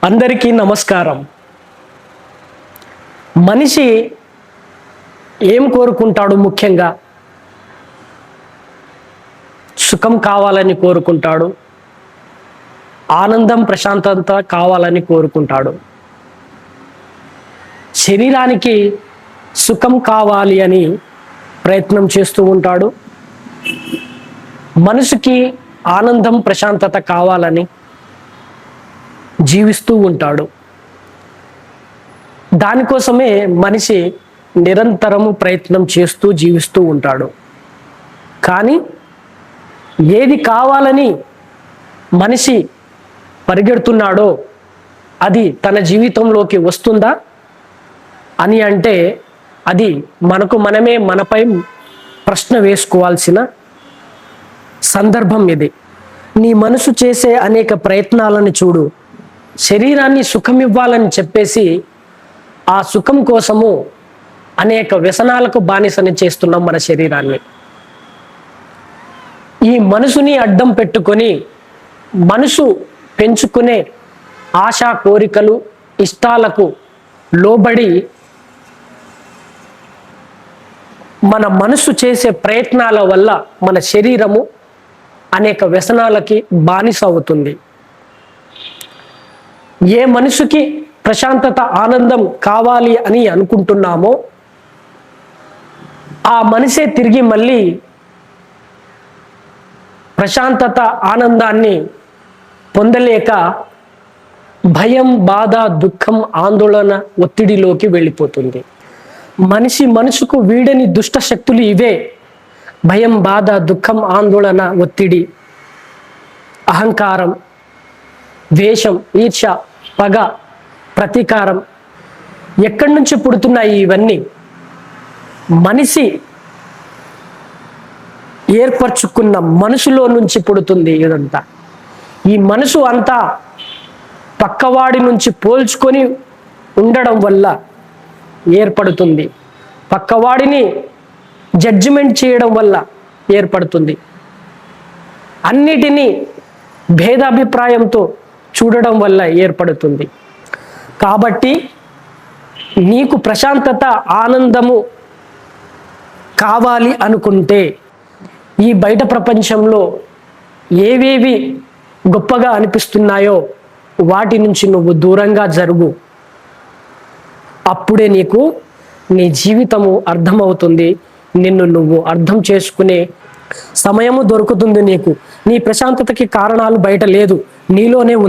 అందరికీ నమస్కారం. మనిషి ఏం కోరుకుంటాడు? ముఖ్యంగా సుఖం కావాలని కోరుకుంటాడు, ఆనందం ప్రశాంతత కావాలని కోరుకుంటాడు. శరీరానికి సుఖం కావాలి అని ప్రయత్నం చేస్తూ ఉంటాడు, మనసుకి ఆనందం ప్రశాంతత కావాలని జీవిస్తూ ఉంటాడు. దానికోసమే మనిషి నిరంతరము ప్రయత్నం చేస్తూ జీవిస్తూ ఉంటాడు. కానీ ఏది కావాలని మనిషి పరిగెడుతున్నాడో అది తన జీవితంలోకి వస్తుందా అని అంటే అది మనపై ప్రశ్న వేసుకోవాల్సిన సందర్భం ఇది. నీ మనసు చేసే అనేక ప్రయత్నాలను చూడు. శరీరాన్ని సుఖం ఇవ్వాలని చెప్పేసి ఆ సుఖం కోసము అనేక వ్యసనాలకు బానిసని చేస్తున్నాం మన శరీరాన్ని. ఈ మనసుని అడ్డం పెట్టుకొని మనసు పెంచుకునే ఆశా కోరికలు ఇష్టాలకు లోబడి మన మనసు చేసే ప్రయత్నాల వల్ల మన శరీరము అనేక వ్యసనాలకి బానిస అవుతుంది. ఏ మనసుకి ప్రశాంతత ఆనందం కావాలి అని అనుకుంటున్నామో ఆ మనసే తిరిగి మళ్ళీ ప్రశాంతత ఆనందాన్ని పొందలేక భయం, బాధ, దుఃఖం, ఆందోళన, ఒత్తిడిలోకి వెళ్ళిపోతుంది. మనసుకు వీడని దుష్ట శక్తులు ఇవే: భయం, బాధ, దుఃఖం, ఆందోళన, ఒత్తిడి, అహంకారం, ద్వేషం, ఈర్ష్య, పగ, ప్రతీకారం. ఎక్కడి నుంచి పుడుతున్నాయి ఇవన్నీ? మనిషి ఏర్పరచుకున్న మనసులో నుంచి పుడుతుంది ఇదంతా. ఈ మనసు అంతా పక్కవాడి నుంచి పోల్చుకొని ఉండడం వల్ల ఏర్పడుతుంది. పక్కవాడిని జడ్జిమెంట్ చేయడం వల్ల ఏర్పడుతుంది. అన్నిటినీ భేదాభిప్రాయంతో చూడడం వల్ల ఏర్పడుతుంది. కాబట్టి నీకు ప్రశాంతత ఆనందము కావాలి అనుకుంటే ఈ బయట ప్రపంచంలో ఏవేవి గొప్పగా అనిపిస్తున్నాయో వాటి నుంచి నువ్వు దూరంగా జరుగు. అప్పుడే నీకు నీ జీవితము అర్థమవుతుంది. నిన్ను నువ్వు అర్థం చేసుకునే సమయము దొరుకుతుంది నీకు. నీ ప్రశాంతతకి కారణాలు బయట లేదు, నీలోనే ఉంది.